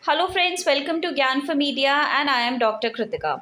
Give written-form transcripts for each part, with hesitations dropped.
Hello friends, welcome to ज्ञान for media and I am doctor Kritika.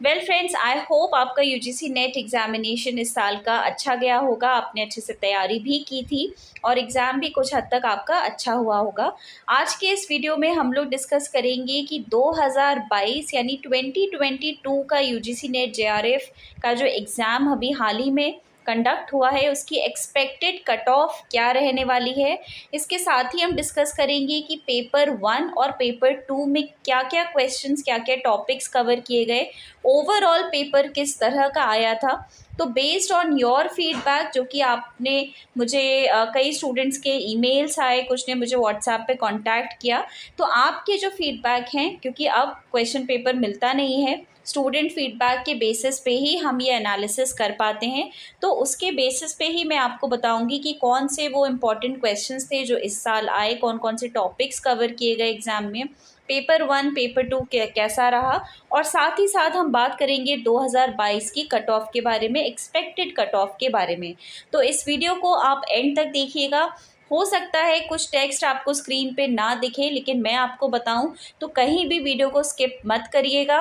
Well friends, I hope आपका UGC NET examination इस साल का अच्छा गया होगा। आपने अच्छे से तैयारी भी की थी और एग्ज़ाम भी कुछ हद तक आपका अच्छा हुआ होगा। आज के इस वीडियो में हम लोग डिस्कस करेंगे कि 2022 यानी 2022 का यूजीसी नेट जेआरएफ का जो एग्ज़ाम अभी हाल ही में कंडक्ट हुआ है उसकी एक्सपेक्टेड कट ऑफ क्या रहने वाली है। इसके साथ ही हम डिस्कस करेंगे कि पेपर 1 और पेपर 2 में क्या क्या क्वेश्चंस, क्या क्या टॉपिक्स कवर किए गए, ओवरऑल पेपर किस तरह का आया था। तो बेस्ड ऑन योर फीडबैक, जो कि आपने मुझे कई स्टूडेंट्स के ईमेल्स आए, कुछ ने मुझे व्हाट्सएप पे कांटेक्ट किया, तो आपके जो फीडबैक हैं, क्योंकि अब क्वेश्चन पेपर मिलता नहीं है, स्टूडेंट फीडबैक के बेसिस पे ही हम ये एनालिसिस कर पाते हैं। तो उसके बेसिस पे ही मैं आपको बताऊंगी कि कौन से वो इम्पॉर्टेंट क्वेश्चंस थे जो इस साल आए, कौन कौन से टॉपिक्स कवर किए गए एग्ज़ाम में, पेपर 1 पेपर 2 कैसा रहा, और साथ ही साथ हम बात करेंगे 2022 की कट ऑफ के बारे में, एक्सपेक्टेड कट ऑफ के बारे में। तो इस वीडियो को आप एंड तक देखिएगा। हो सकता है कुछ टेक्स्ट आपको स्क्रीन पे ना दिखे, लेकिन मैं आपको बताऊं तो कहीं भी वीडियो को स्किप मत करिएगा।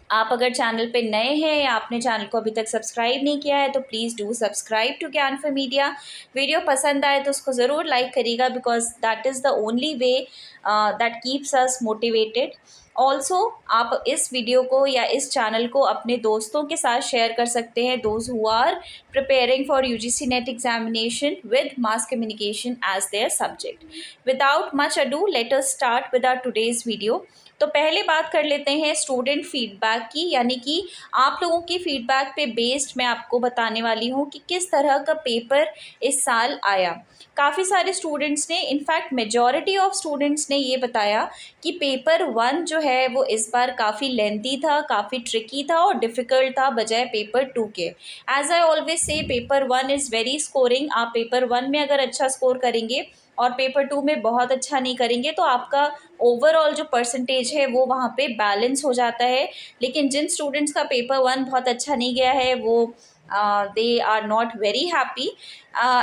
आप अगर चैनल पे नए हैं या आपने चैनल को अभी तक सब्सक्राइब नहीं किया है तो प्लीज़ डू सब्सक्राइब टू ज्ञान फॉर मीडिया। वीडियो पसंद आए तो उसको ज़रूर लाइक करिएगा, because that is the only way that keeps us motivated. Also आप इस वीडियो को या इस चैनल को अपने दोस्तों के साथ शेयर कर सकते हैं, those who are preparing for UGC NET examination with mass communication as their subject. Without much ado, let us start with our today's video. तो पहले बात कर लेते हैं स्टूडेंट फीडबैक की, यानी कि आप लोगों की फीडबैक पे बेस्ड मैं आपको बताने वाली हूँ कि किस तरह का पेपर इस साल आया। काफ़ी सारे स्टूडेंट्स ने, इनफैक्ट मेजॉरिटी ऑफ स्टूडेंट्स ने ये बताया कि पेपर 1 जो है वो इस बार काफ़ी लेंथी था, काफ़ी ट्रिकी था और डिफ़िकल्ट था बजाय पेपर 2 के। As I always say, paper 1 is very scoring. आप पेपर 1 में अगर अच्छा स्कोर करेंगे और पेपर 2 में बहुत अच्छा नहीं करेंगे तो आपका ओवरऑल जो परसेंटेज है वो वहाँ पे बैलेंस हो जाता है। लेकिन जिन स्टूडेंट्स का पेपर 1 बहुत अच्छा नहीं गया है वो they are not very happy.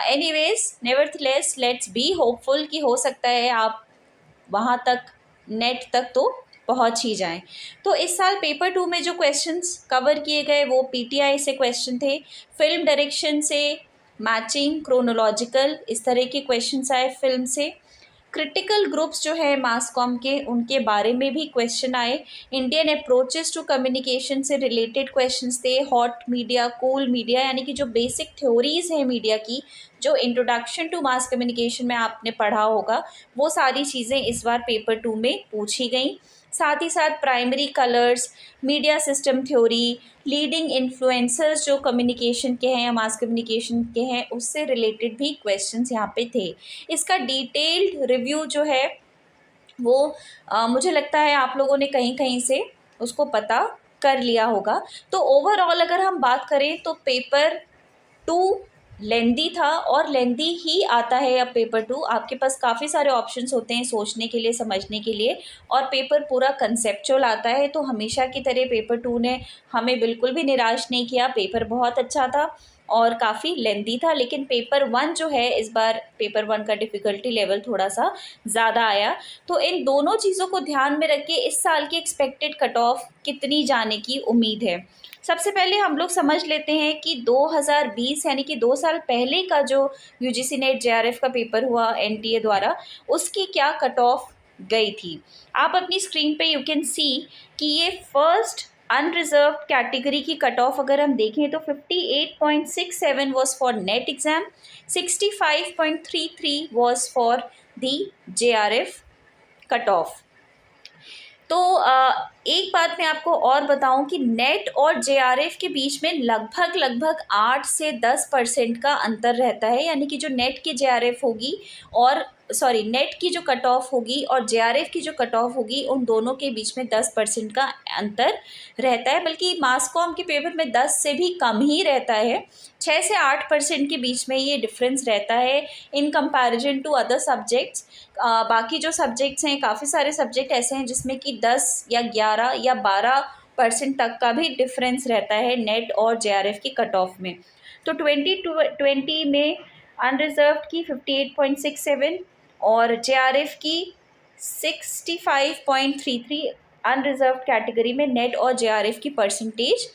Anyways, nevertheless, let's be hopeful कि हो सकता है आप वहाँ तक, नेट तक तो पहुँच ही जाएं। तो इस साल पेपर 2 में जो क्वेश्चंस कवर किए गए वो पीटीआई से क्वेश्चन थे, फिल्म डायरेक्शन से, मैचिंग, क्रोनोलॉजिकल, इस तरह के क्वेश्चंस आए फिल्म से। क्रिटिकल ग्रुप्स जो है मास कॉम के, उनके बारे में भी क्वेश्चन आए। इंडियन अप्रोचेस टू कम्युनिकेशन से रिलेटेड क्वेश्चंस थे। हॉट मीडिया, कूल मीडिया, यानी कि जो बेसिक थ्योरीज हैं मीडिया की, जो इंट्रोडक्शन टू मास कम्युनिकेशन में आपने पढ़ा होगा, वो सारी चीज़ें इस बार पेपर 2 में पूछी गई। साथ ही साथ primary colours, media system theory, leading influencers जो कम्युनिकेशन के हैं या मास कम्युनिकेशन के हैं, उससे रिलेटेड भी क्वेश्चंस यहाँ पे थे। इसका डिटेल्ड रिव्यू जो है वो मुझे लगता है आप लोगों ने कहीं कहीं से उसको पता कर लिया होगा। तो ओवरऑल अगर हम बात करें तो पेपर 2 लेंदी था, और लेंदी ही आता है। अब पेपर 2 आपके पास काफ़ी सारे ऑप्शंस होते हैं सोचने के लिए, समझने के लिए, और पेपर पूरा कंसेप्चुअल आता है। तो हमेशा की तरह पेपर 2 ने हमें बिल्कुल भी निराश नहीं किया। पेपर बहुत अच्छा था और काफ़ी लेंदी था। लेकिन पेपर 1 जो है, इस बार पेपर 1 का डिफ़िकल्टी लेवल थोड़ा सा ज़्यादा आया। तो इन दोनों चीज़ों को ध्यान में रख के इस साल की एक्सपेक्टेड कट ऑफ कितनी जाने की उम्मीद है। सबसे पहले हम लोग समझ लेते हैं कि 2020 यानी कि 2 साल पहले का जो यूजीसी नेट जेआरएफ का पेपर हुआ एनटीए द्वारा, उसकी क्या कट ऑफ गई थी। आप अपनी स्क्रीन पे यू कैन सी कि ये फर्स्ट अनरिजर्व्ड कैटेगरी की कट ऑफ अगर हम देखें तो 58.67 was for net exam, 65.33 was for the JRF cut off. तो एक बात मैं आपको और बताऊं कि नेट और जेआरएफ के बीच में लगभग लगभग 8 से 10% का अंतर रहता है। यानी कि जो नेट की जेआरएफ होगी और नेट की जो कट ऑफ होगी और जेआरएफ की जो कट ऑफ होगी, उन दोनों के बीच में 10% का अंतर रहता है। बल्कि मास कॉम के पेपर में 10 से भी कम ही रहता है। 6 से 8% के बीच में ये डिफरेंस रहता है in comparison to other subjects. बाकी जो सब्जेक्ट्स हैं, काफ़ी सारे सब्जेक्ट ऐसे हैं जिसमें कि 10 या 11 या 12% तक का भी डिफरेंस रहता है नेट और जेआरएफ की कट ऑफ में। तो 2020 में अनरिजर्व्ड की 58.67 और जेआरएफ की 65.33 अनरिजर्व कैटेगरी में नेट और जेआरएफ की परसेंटेज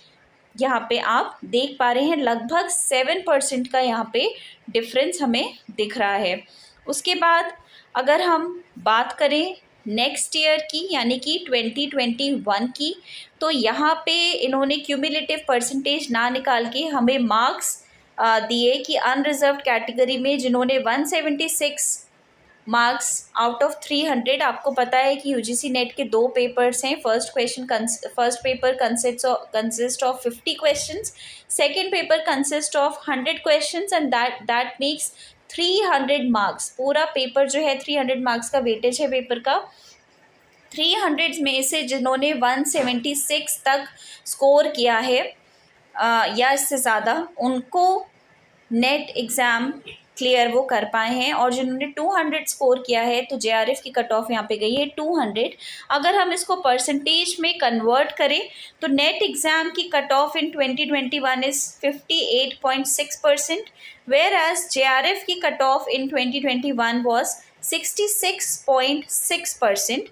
यहाँ पे आप देख पा रहे हैं। लगभग 7% का यहाँ पे डिफरेंस हमें दिख रहा है। उसके बाद अगर हम बात करें नेक्स्ट ईयर की यानी कि 2021 की, तो यहाँ पे इन्होंने क्यूमुलेटिव परसेंटेज ना निकाल के हमें मार्क्स दिए कि अनरिजर्व्ड कैटेगरी में जिन्होंने 176 मार्क्स आउट ऑफ 300, आपको पता है कि यूजीसी नेट के 2 पेपर्स हैं। First paper consist of 50 questions, second paper consist of 100 questions and that makes 300 marks. पूरा पेपर जो है 300 मार्क्स का वेटेज है पेपर का। 300 में से जिन्होंने 176 तक स्कोर किया है या इससे ज़्यादा, उनको नेट एग्ज़ाम क्लियर वो कर पाए हैं। और जिन्होंने 200 स्कोर किया है तो जेआरएफ की कट ऑफ यहाँ पे गई है 200। अगर हम इसको परसेंटेज में कन्वर्ट करें तो नेट एग्ज़ाम की cut off in 2021 is 58.6%, whereas JRF की कट ऑफ इन 2021 वॉज 66.6%।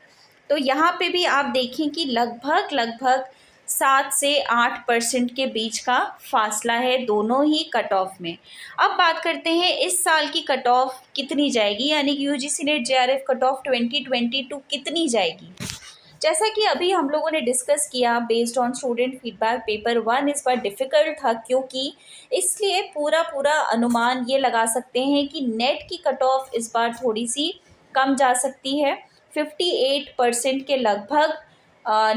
तो यहाँ पे भी आप देखें कि लगभग 7 से 8% के बीच का फासला है दोनों ही कट ऑफ में। अब बात करते हैं इस साल की कट ऑफ कितनी जाएगी, यानी कि UGC net JRF cut off 2022 कितनी जाएगी। जैसा कि अभी हम लोगों ने डिस्कस किया, based on student feedback, paper 1 इस बार डिफ़िकल्ट था, क्योंकि इसलिए पूरा अनुमान ये लगा सकते हैं कि नेट की कट ऑफ इस बार थोड़ी सी कम जा सकती है। 58% के लगभग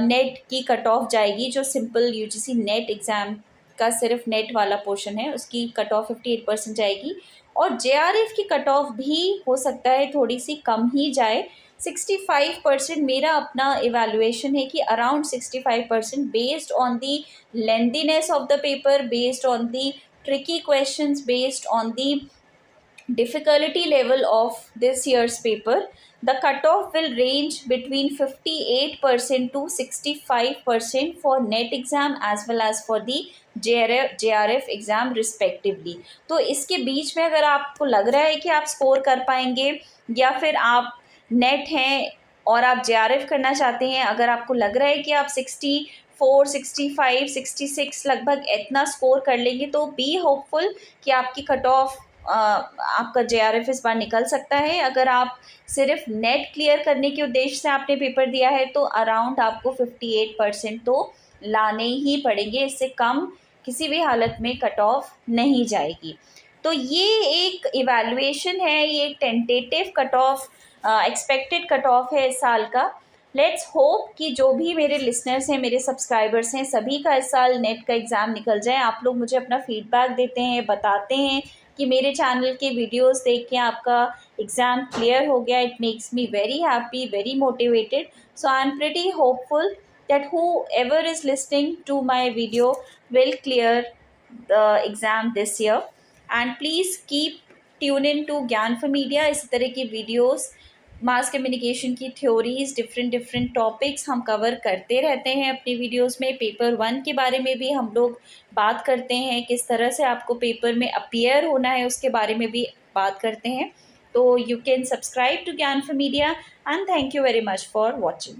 नेट की कट ऑफ जाएगी। जो सिंपल यूजीसी नेट एग्ज़ाम का सिर्फ नेट वाला पोर्शन है उसकी कट ऑफ 58% जाएगी। और जेआरएफ की कट ऑफ भी हो सकता है थोड़ी सी कम ही जाए, 65%। मेरा अपना इवैल्यूएशन है कि around 65%, based on the lengthiness of the paper, based on the tricky questions, based on the difficulty level of this year's paper. The cutoff will range between 58% to 65% for NET exam as well as for the JRF exam respectively. तो इसके बीच में अगर आपको लग रहा है कि आप स्कोर कर पाएंगे, या फिर आप नेट हैं और आप JRF करना चाहते हैं, अगर आपको लग रहा है कि आप 64, 65, 66 लगभग इतना स्कोर कर लेंगे, तो बी होपफुल कि आपकी कट ऑफ आपका जेआरएफ इस बार निकल सकता है। अगर आप सिर्फ नेट क्लियर करने के उद्देश्य से आपने पेपर दिया है तो अराउंड आपको 58% तो लाने ही पड़ेंगे, इससे कम किसी भी हालत में कट ऑफ नहीं जाएगी। तो ये एक इवैल्यूएशन है, ये एक tentative cut off, expected cut off है इस साल का। लेट्स होप कि जो भी मेरे लिसनर्स हैं, मेरे सब्सक्राइबर्स हैं, सभी का इस साल नेट का एग्ज़ाम निकल जाए। आप लोग मुझे अपना फीडबैक देते हैं, बताते हैं कि मेरे चैनल के वीडियोस देख के आपका एग्ज़ाम क्लियर हो गया। It makes me very happy, very motivated. So I am pretty hopeful that whoever is listening to my video will clear the exam this year. And please keep tune in to ज्ञान for media. इस तरह की videos, mass communication की theories, different topics हम cover करते रहते हैं अपनी वीडियोस में। पेपर 1 के बारे में भी हम लोग बात करते हैं, किस तरह से आपको पेपर में अपीयर होना है उसके बारे में भी बात करते हैं। तो यू कैन सब्सक्राइब टू ज्ञान for media and thank you very much for watching.